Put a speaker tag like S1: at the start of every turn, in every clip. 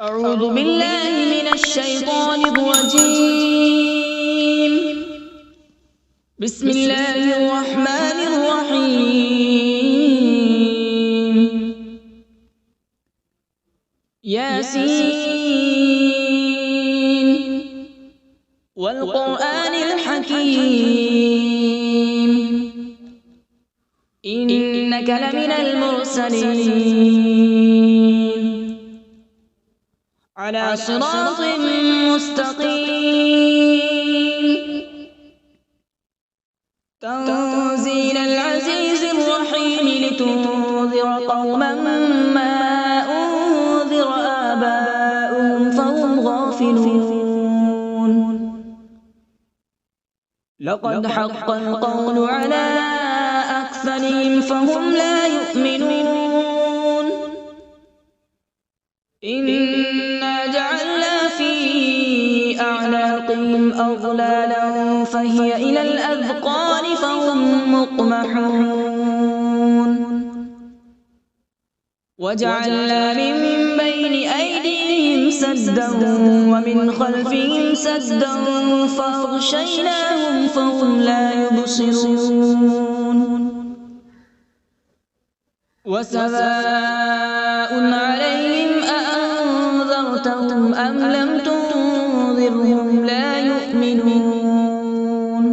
S1: أعوذ بالله من الشيطان الرجيم. بسم الله الرحمن الرحيم. ياسين والقرآن الحكيم إنك لمن المرسلين على صراط مستقيم. تنزيل العزيز الرحيم لتنذر قوما ما أنذر آباؤهم فهم غافلون. لقد حق القول على أكثرهم فهم لا يؤمنون. إنا جعلنا في أعناقهم أغلالا فهي إلى الأذقان فهم مقمحون. وجعلنا من بين أيديهم سدا ومن خلفهم سدا فأغشيناهم فهم لا يبصرون. وسواء عليهم أأنذرتهم أم لم تنذرهم لا يؤمنون.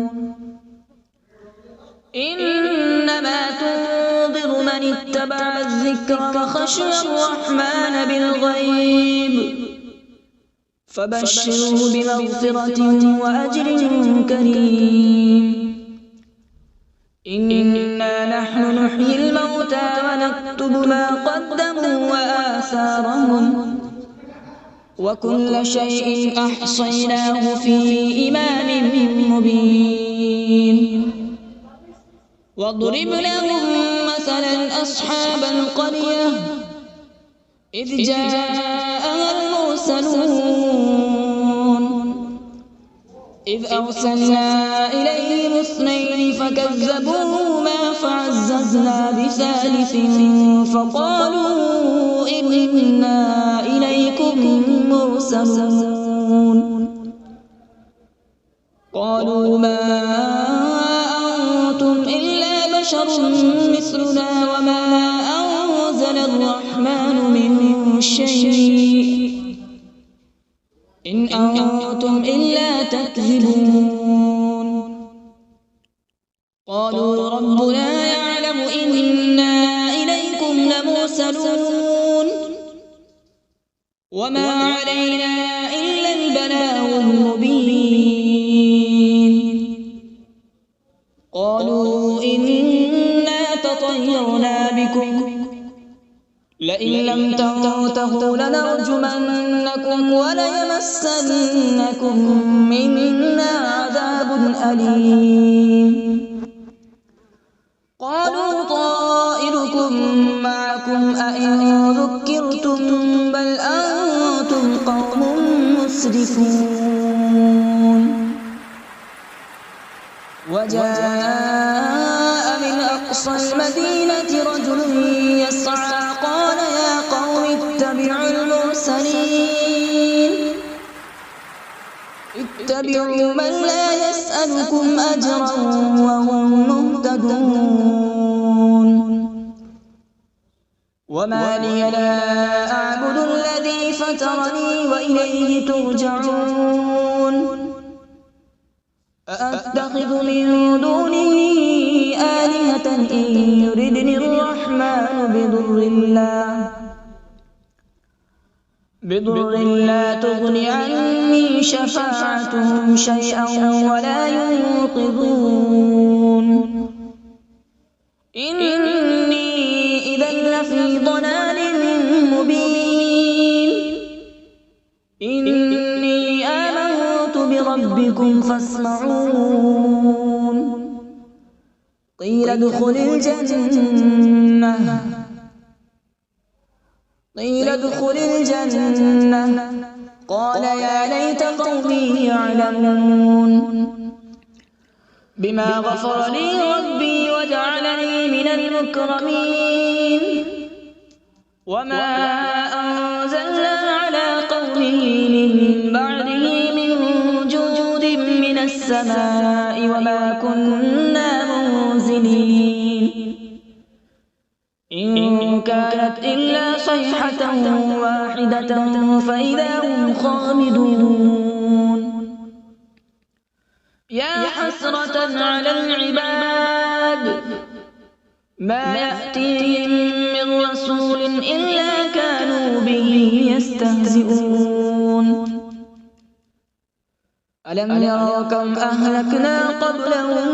S1: إنما تنذر من اتبع الذكر وخشي الرحمن بالغيب فبشره بمغفرة وأجر كريم. إنا نحن نحيي الموتى ونكتب ما قدموا وآثارهم وكل شيء أحصيناه في إمام مبين. واضرب لهم مثلا أصحاب القرية إذ جاءها المرسلون إذ أرسلنا إليهم اثنين فكذبوهما فعززنا بثالث فقالوا إنا إليكم مرسلون. قالوا ما أنتم إلا بشر مثلنا وما أنزل الرحمن من شيء إن أنتم إلا تكذبون. قالوا ربنا يعلم إنا إليكم لمرسلون وما علينا إلا البلاغ المبين. قالوا إنا تطيرنا بكم لئن لم تنتهوا لنرجمنكم وليمسنكم منا عذاب أليم. قالوا طائركم معكم أئن ذكرتم بل أنتم قوم مسرفون. وجاء من أقصى المدينة رجل يسعى قال يا قوم اتبعوا المرسلين اتبعوا من لا يسألكم أجرا وهم مهتدون. وما لي لا أعبد الذي فطرني وإليه ترجعون. أأتخذ من دونه آلهة إن يردني الرحمن بضر لا تغن عني شفاعتهم شيئا ولا ينقذون. إني إذا لفي ضلال مبين. إني آمنت بربكم فاسمعون. قيل ادخل الجنة قال يا ليت قومي يعلمون. بما غفر لي ربي وجعلني من المكرمين. وما أنزلنا على به من بعده من جود من السماء وما كنا منزلين إن كانت إلا صيحة واحدة فإذا هم خامدون يا حسرة على العباد ما يأتيهم من رسول إلا كانوا به يستهزئون ألم يروا كم أهلكنا قبلهم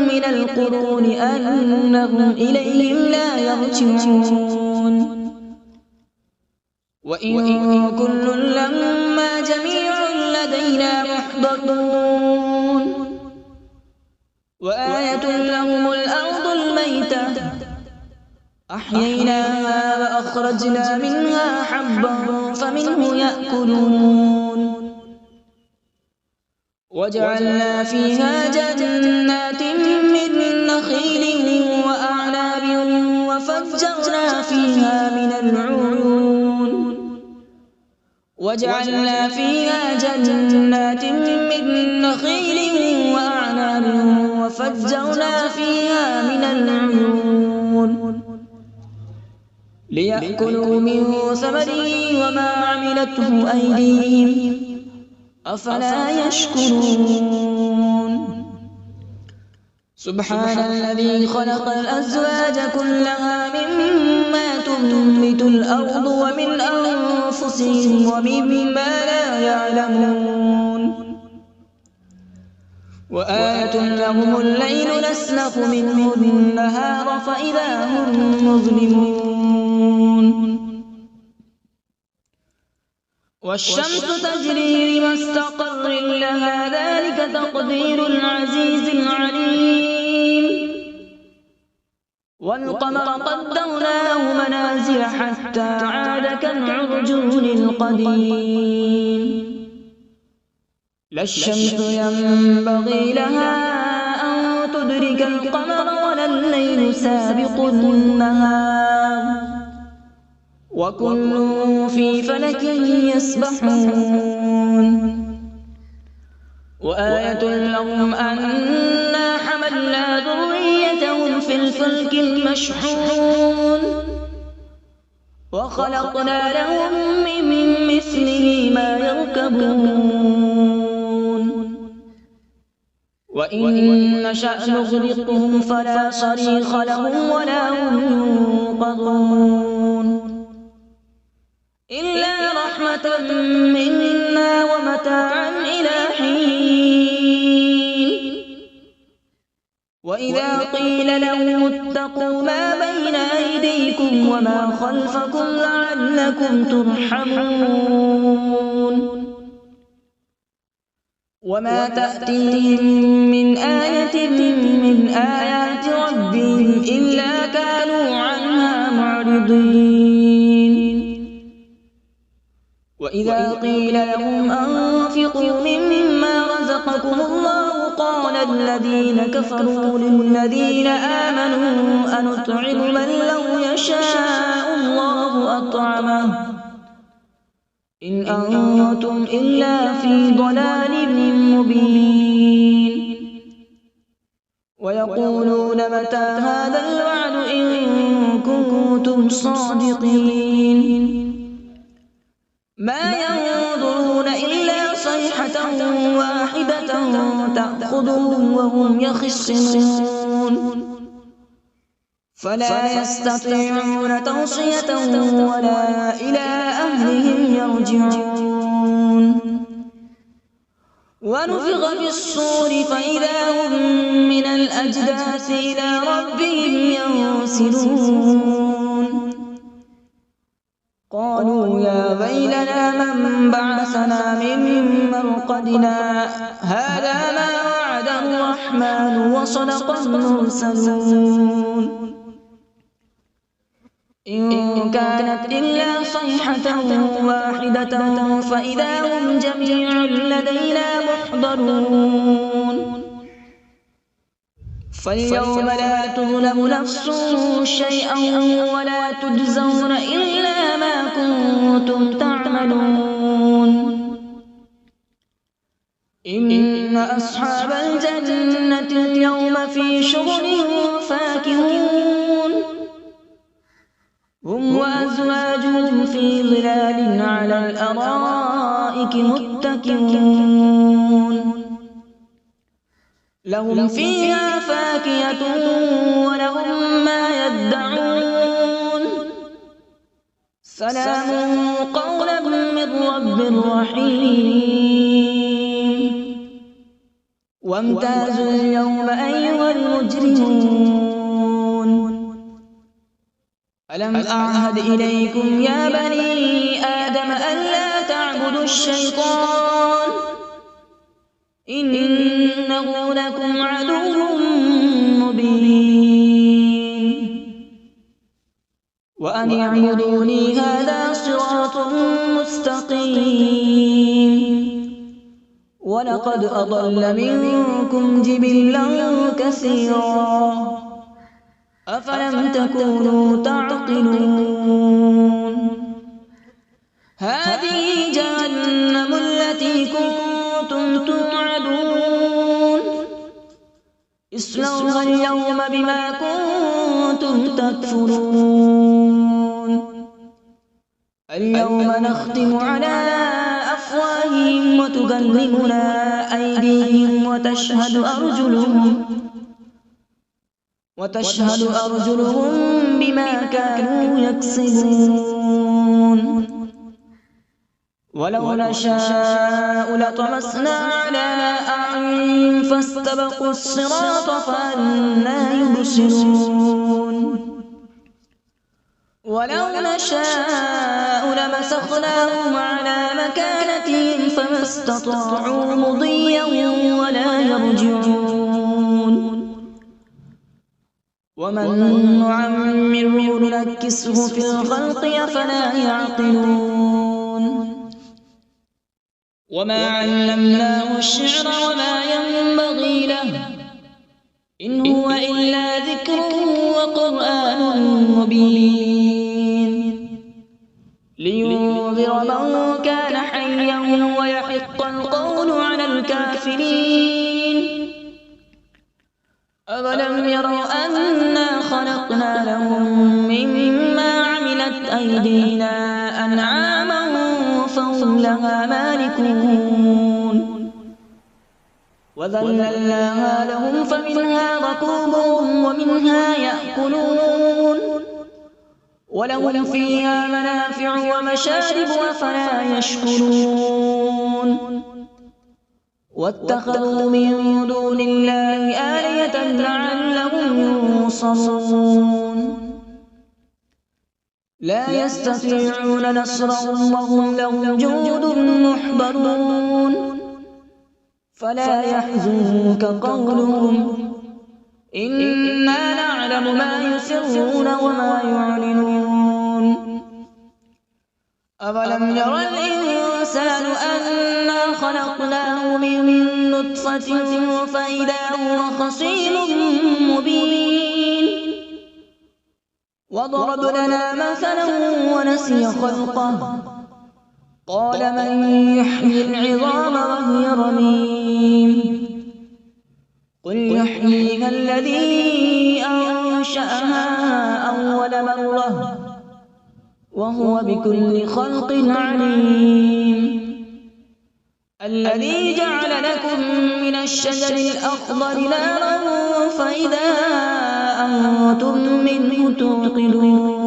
S1: من القرون أنهم إليهم لا يرجعون وإن كل لما جميع لدينا محضرون وآية لهم الأرض الميتة أحييناها وأخرجنا منها حبا فمنه يأكلون وجعلنا فيها جنات من نخيل وأعناب وفجرنا فيها من العيون وجعلنا فيها جنات من نخيل وأعناب وفجرنا فيها من العيون ليأكلوا من ثمره وما عملته أيديهم أفلا يشكرون سبحان الذي خلق الأزواج كلها مما تنبت الأرض ومن أنفسهم ومما لا يعلمون وآية لهم الليل نسلخ منه النهار فإذا هم مظلمون والشمس تجري لمستقر لها ذلك تقدير العزيز العليم والقمر قدرناه منازل حتى عاد كالعرجون القديم لا الشمس ينبغي لها أن تدرك القمر ولا الليل سابق النهار وكل في فلك يسبحون وآية لهم أنا حملنا ذريتهم في الفلك المشحون وخلقنا لهم من مثله ما يركبون وإن نشأ نغرقهم فلا صريخ لهم ولا هم ينقذون إلا رحمة منا ومتاعا إلى حين وإذا قيل لهم اتقوا ما بين أيديكم وما خلفكم لعلكم ترحمون وما تأتيهم من آية من آيات ربهم إلا كانوا عنها معرضين وإذا قيل لهم أنفقوا مما رزقكم الله قال الذين كفروا للذين آمنوا أنطعم من لو يشاء الله أطعمه إن أنتم إلا في ضلال مبين ويقولون متى هذا الوعد إن كنتم صادقين ما ينظرون إلا صيحة واحدة تأخذهم وهم يخصمون فلا يستطيعون توصية ولا إلى أهلهم يرجعون ونفخ في الصور فإذا هم من الأجداث إلى ربهم ينسلون قالوا يا ويلنا من بعثنا من مرقدنا هذا ما وعد الرحمن وصدق المرسلون إن كانت إلا صيحة واحدة فإذا هم جميع لدينا محضرون فاليوم لا تظلم نفس شيئا ولا تجزون إلا ما كنتم تعملون إن أصحاب الجنة اليوم في شغل فاكهون هم وأزواجهم في ظلال على الأرائك متكئون لهم فيها فاكهة ولهم ما يدعون سلام قولا من رب رحيم وامتازوا اليوم أيها المجرمون ألم أعهد إليكم يا بني آدم ألا تعبدوا الشيطان إنه لكم عدو مبين وأن اعبدوني هذا صراط مستقيم ولقد أضل منكم جبلا كثيرا أفلم تكونوا تعقلون هذه جهنم التي كنتم توعدون اصلوها اليوم بما كنتم تكفرون اليوم نختم على أفواههم وتكلمنا أيديهم وتشهد أرجلهم بما كانوا يكسبون ولو نشاء لطمسنا على أعينهم فاستبقوا الصراط فأنى يبصرون ولو نشاء لمسخناهم على مكانتهم فما استطاعوا مضيا ولا يرجعون ومن نعمره ننكسه في الخلق أفلا يعقلون وما علمناه الشعر وما ينبغي له إن هو إلا ذكر وقرآن مبين لينذر من كان حيا ويحق القول على الكافرين أولم يروا أنا خلقنا لهم مما عملت أيدينا أنعاما فهم لها مالكون وذللناها لهم فمنها ركوبهم ومنها يأكلون ولهم فيها منافع ومشارب أفلا يشكرون واتخذوا من دون الله آلهة لعلهم ينصرون لا يستطيعون نصرهم وهم لهم جند محضرون فلا يحزنك قولهم إنا نعلم ما يسرون وما يعلنون أولم ير الإنسان أنا خلقناه من نطفة فإذا هو خصيم مبين وضرب لنا مثلا ونسي خلقه قال من يحيي العظام وهي رميم قل يحييها الذي أنشأها أول مرة وهو بكل خلق عليم الذي جعل لكم من الشجر الأخضر نارا فإذا أنتم منه توقدون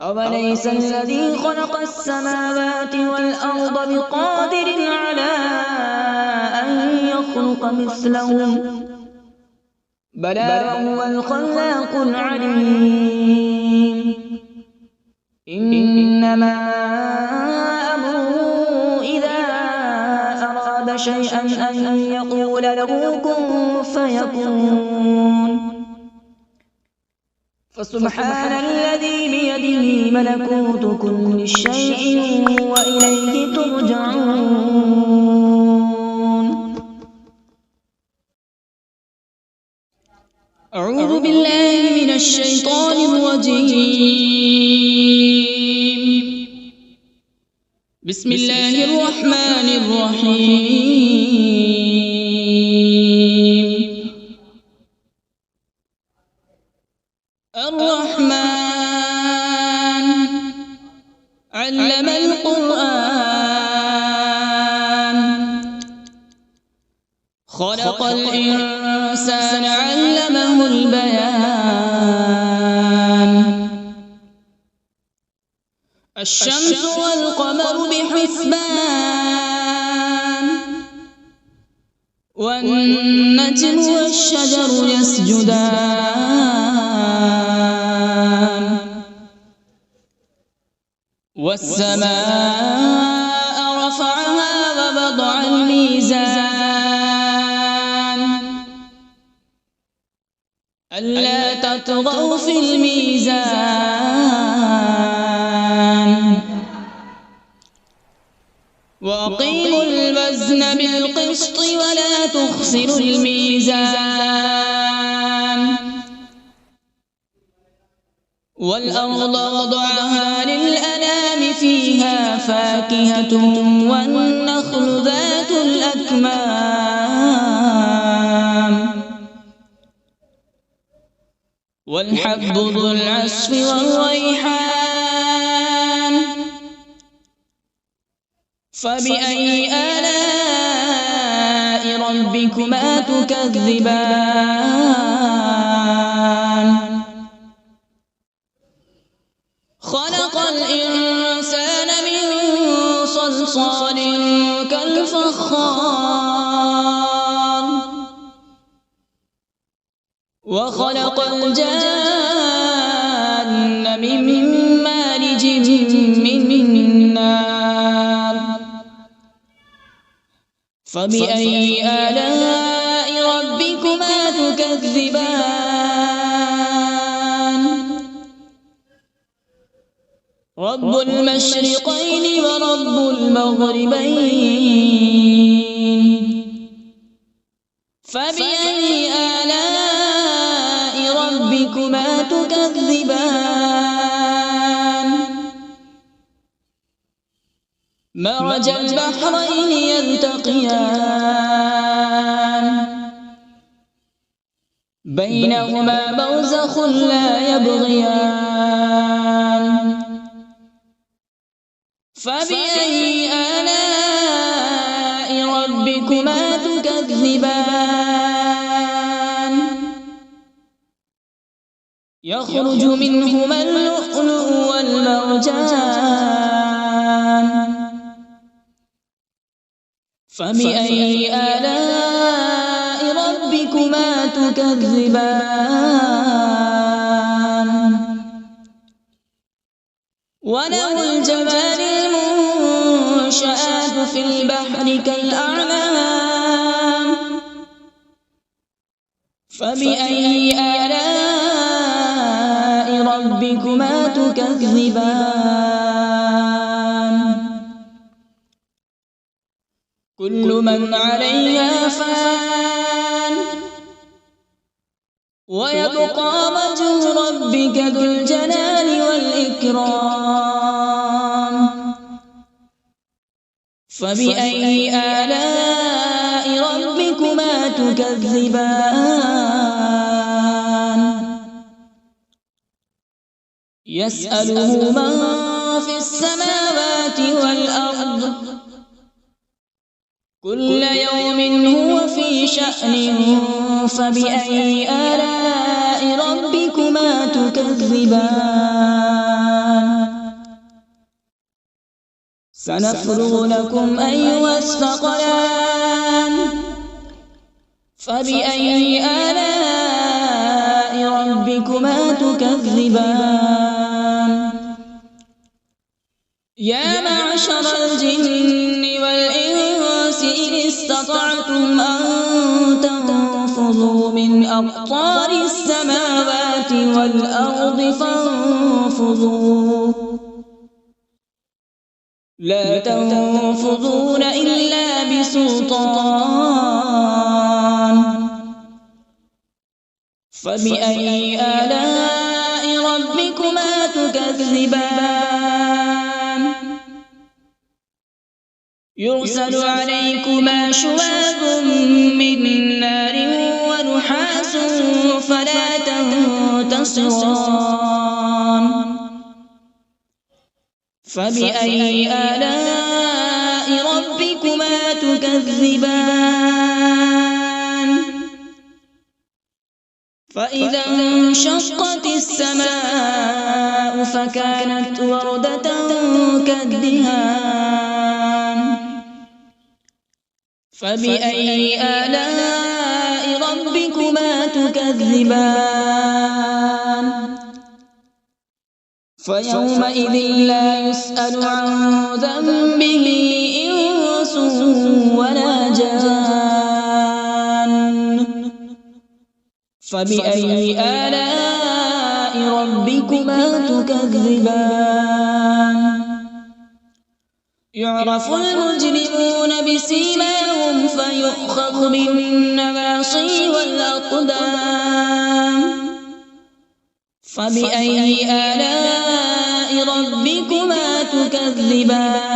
S1: أوليس الذي خلق السماوات والأرض بقادر على أن يخلق مثلهم بلى وهو الخلاق العليم إنما أمره إذا أراد شيئا أن يقول له كن فيكون فسبحان الذي بيده ملكوت كل شيء وإليه ترجعون. أعوذ بالله من الشيطان الرجيم. بسم الله الرحمن الرحيم. الرحمن علم القرآن، خلق الإنسان علمه البيان. الشمس والقمر بحسبان، والنجم والشجر يسجدان. والسماء رفعها ووضع الميزان، ألا تطغوا في الميزان. وأقيموا الوزن بالقسط ولا تخسروا الميزان. والأرض وضعها للأنام، فيها فاكهة والنخل ذات الأكمام، والحب ذو العصف والريحان. فبأي آلاء ربكما تكذبان؟ خلق الإنسان من صلصال كالفخار، وخلق الجان من مارج من نار. فبأي آلاء ربكما تكذبان؟ رب المشرقين ورب المغربين. فبأي آلاء ربكما تكذبان؟ مرج البحرين يلتقيان، بينهما برزخ لا يبغيان. فبأي آلاء ربكما تكذبان؟ يخرج منهما اللؤلؤ والمرجان. فبأي آلاء ربكما تكذبان؟ وله الجوار المنشآت في البحر كالأعلام. فبأي آلاء ربكما تكذبان؟ كل من عليها فان، ويبقى وجه ربك ذو الجلال والإكرام. فبأي آلاء ربكما تكذبان؟ يسأله من في السماوات والأرض، كل يوم هو في شأن. فبأي آلاء ربكما تكذبان؟ سنفرغ لكم أيها الثقلان. فبأي آلاء ربكما تكذبان؟ يا معشر الجن والإنس إن استطعتم أن تنفذوا من أقطار السماوات والأرض فانفذوا، لا تنفذون إلا بسلطان. فبأي آلاء ربكما تكذبان؟ يرسل عليكما شواظ من نار ونحاس فلا تنتصران فبأي آلاء ربكما تكذبان فإذا انشقت السماء فكانت وردة كالدهان فبأي آلاء ربكما تكذبان فيومئذ لا يسأل عن ذنبه إنس ولا جان فبأي آلاء ربكما تكذبان يعرف المجرمون بسيماهم فيؤخذ بالنواصي والأقدام فبأي آلاء ربكما تكذبان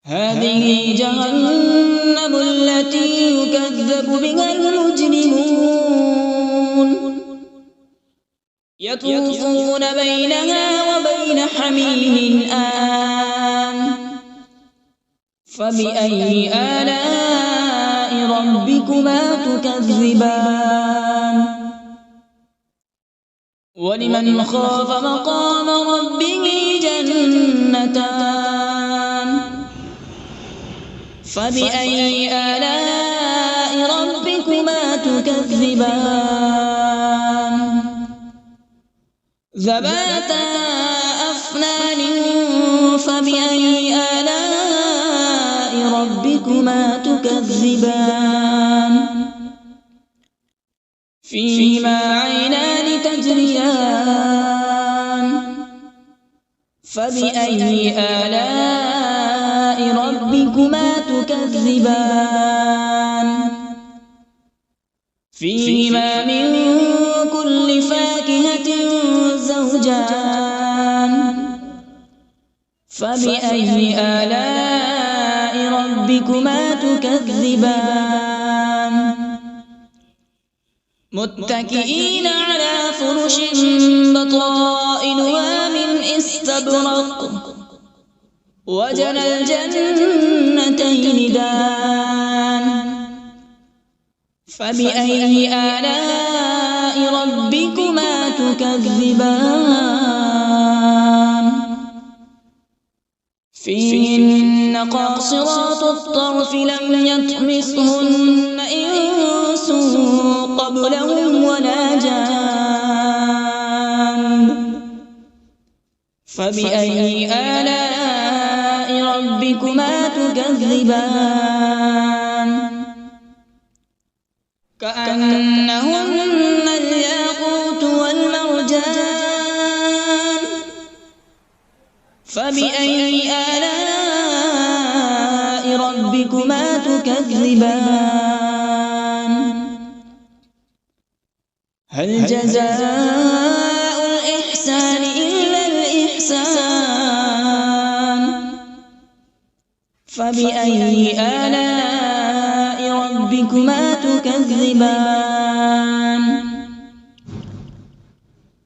S1: هذه جهنم التي يكذب بها المجرمون يطوفون بينها وبين حميم آن فبأي آلاء ربكما تكذبان ولمن خاف مقام ربه جنتان فبأي آلاء ربكما تكذبان ذواتا أفنان فبأي آلاء ربكما تكذبان فيهما عينان تجريان فبأي آلاء ربكما تكذبان فيهما من كل فاكهة زوجان فبأي آلاء ربكما تكذبان متكئين على فرش بطائنها من استبرق وجنى الجنتين دان فبأي آلاء ربكما تكذبان فيهن قاصرات الطرف لم يطمثهن إنس قبلهم ولا جان فبأي آلاء ربكما تكذبان كأنهن الياقوت والمرجان فبأي آلاء ربكما تكذبان هل جزاء الإحسان إلا الإحسان فبأي آلاء ربكما تكذبان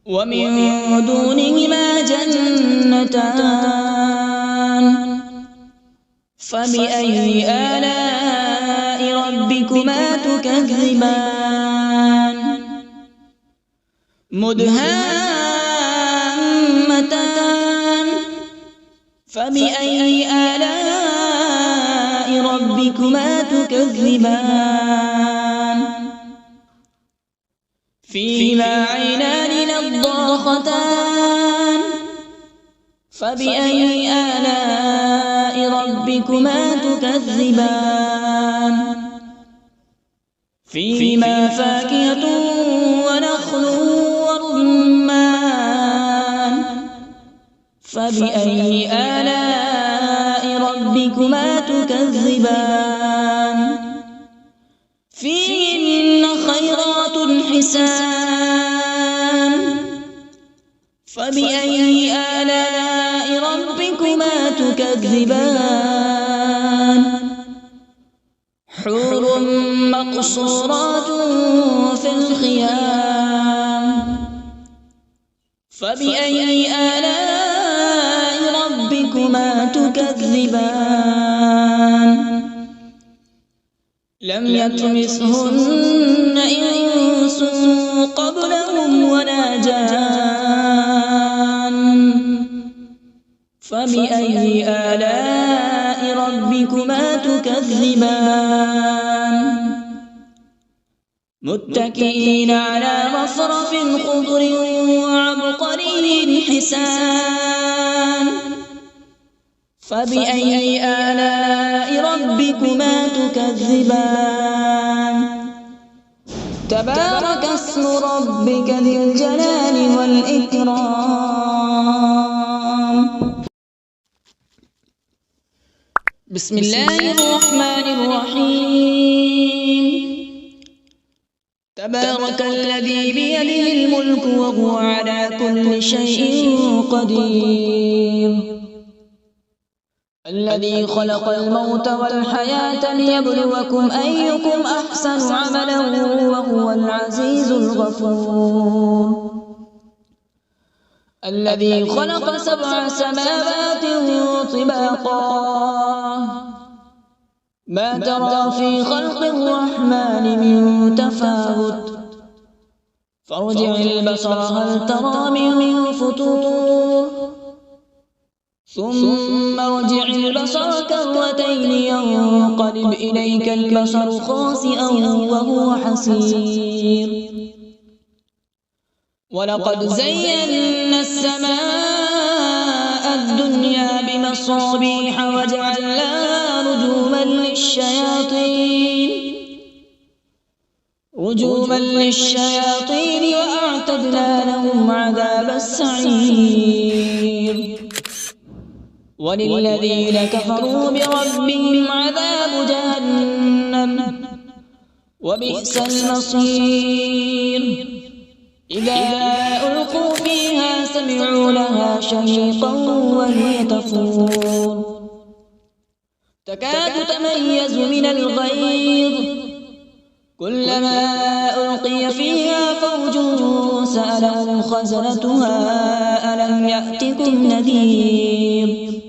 S1: ومن دونهما جنتان فبأي آلاء ربكما تكذبان مدهامتان فبأي آلاء ربكما تكذبان فيهما عينان نضاختان فبأي آلاء ربكما تكذبان فيهما فاكهة ونخل ورمان فبأي آلاء ربكما تكذبان فيهن خيرات حسان فبأي آلاء ربكما تكذبان حور مقصورات في الخيام فبأي آلاء ربكما تكذبان لم يطمثهن إنس قبلهم ولا جان فبأي آلاء ربكما تكذبان متكئين على رفرف خضر وعبقري حسان فبأي آلاء ربكما تكذبان تبارك اسم ربك ذي الجلال والإكرام بسم الله الرحمن الرحيم تبارك الذي بيده الملك وهو على كل شيء قدير الذي خلق الموت والحياة ليبلوكم أيكم أحسن عملا وهو العزيز الغفور الذي خلق 7 سماوات طباقا ما ترى في خلق الرحمن من تفاوت فارجع البصر هل ترى من فطور ثم ارجع البصر كرتين ينقلب إليك البصر خاسئا وهو حسير ولقد زينا السماء الدنيا بمصابيح وجعلناها رجوما للشياطين وأعتدنا لهم عذاب السعير وللذين كفروا بربهم عذاب جهنم وبئس المصير إذا ألقوا فيها سمعوا لها شهيقا وهي تفور تكاد تميز من الغيظ كلما ألقي فيها فوج سألهم خزنتها ألم يأتكم نذير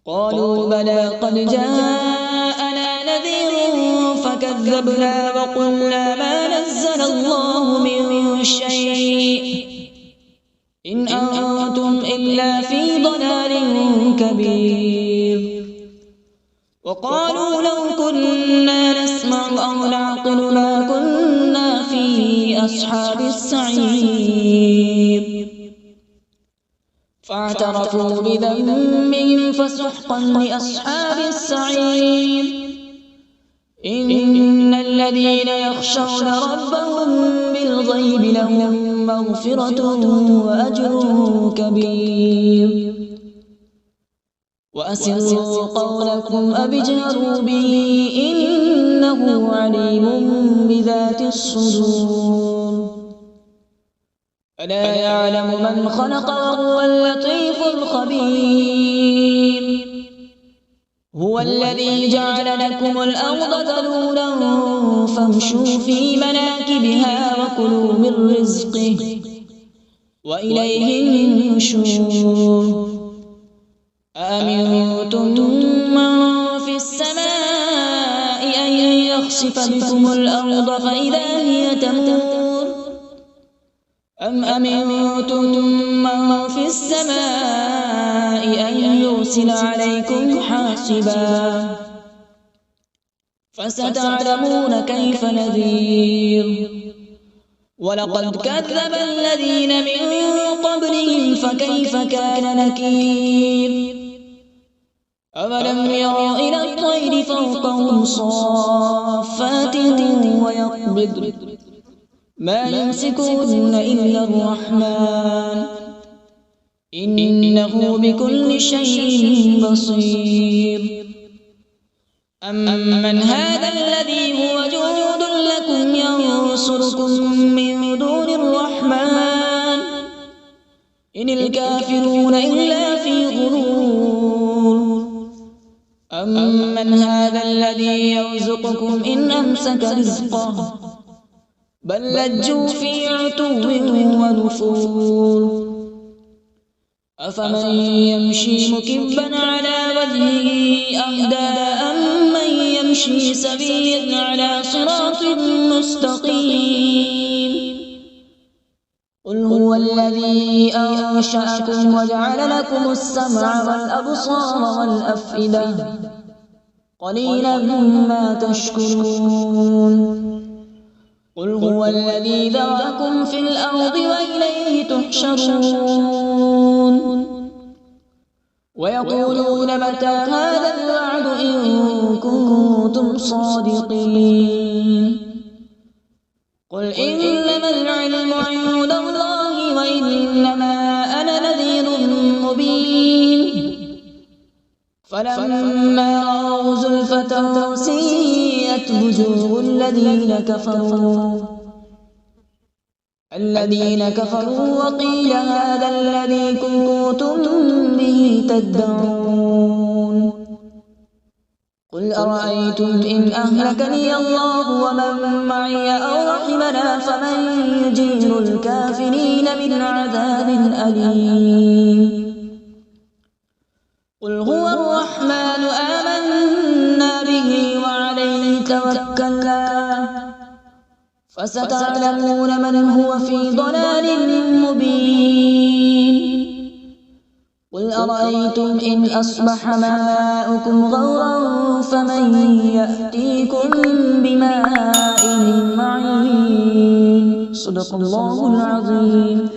S1: قالوا بلى قد جاءنا نذير فكذبنا وقلنا ما نزل الله من شيء إن أنتم إلا في ضلال كبير وقالوا لو كنا نسمع أو نعقل ما كنا في أصحاب السعير فاعترفوا بذنبهم فسحقا لأصحاب السعير إن الذين يخشون ربهم بالغيب لهم مغفرة وأجر كبير وأسروا قولكم أو اجهروا به إنه عليم بذات الصدور ألا يعلم من خلق وهو اللطيف الخبير هو الذي جعل لكم الأرض ذلولا فامشوا في مناكبها وكلوا من رزقه وإليه النشور أأمنتم من في السماء أن يخسف بكم الأرض فإذا هي تمور أم أمنتم من في السماء أن يرسل عليكم حاصبا فستعلمون كيف نذير ولقد كذب الذين من قبلهم فكيف كان نكير أولم يروا إلى الطير فوقهم صافات ويقبض ما يمسكون إلا الرحمن إنه بكل شيء بصير أمن هذا الذي هو جند لكم ينصركم من دون الرحمن إن الكافرون إلا في غرور أمن هذا الذي يرزقكم إن أمسك رزقه بل لجوا في عتو ونفور أفمن يمشي مكبا على وجهه أهدى أمن يمشي سويا على صراط مستقيم قل هو الذي أنشأكم وجعل لكم السمع والأبصار والأفئدة قليلا ما تشكرون قل هو الذي ذرأكم في الأرض وإليه تحشرون ويقولون متى هذا الوعد إن كنتم صادقين قل إنما العلم عند الله وإنما أنا نذير مبين فلما رأوا زلفة سيئت وجوه الذين كفروا وقيل هذا الذي كنتم به تدعون قل أرأيتم إن أهلكني الله ومن معي أو رحمنا فمن يجير الكافرين من عذاب أليم قل هو الرحمن آمنا به وعليه توكلنا فستعلمون من هو في ضلال مبين قل أرأيتم إن أصبح ماؤكم غورا فمن يأتيكم بماء معين صدق الله العظيم.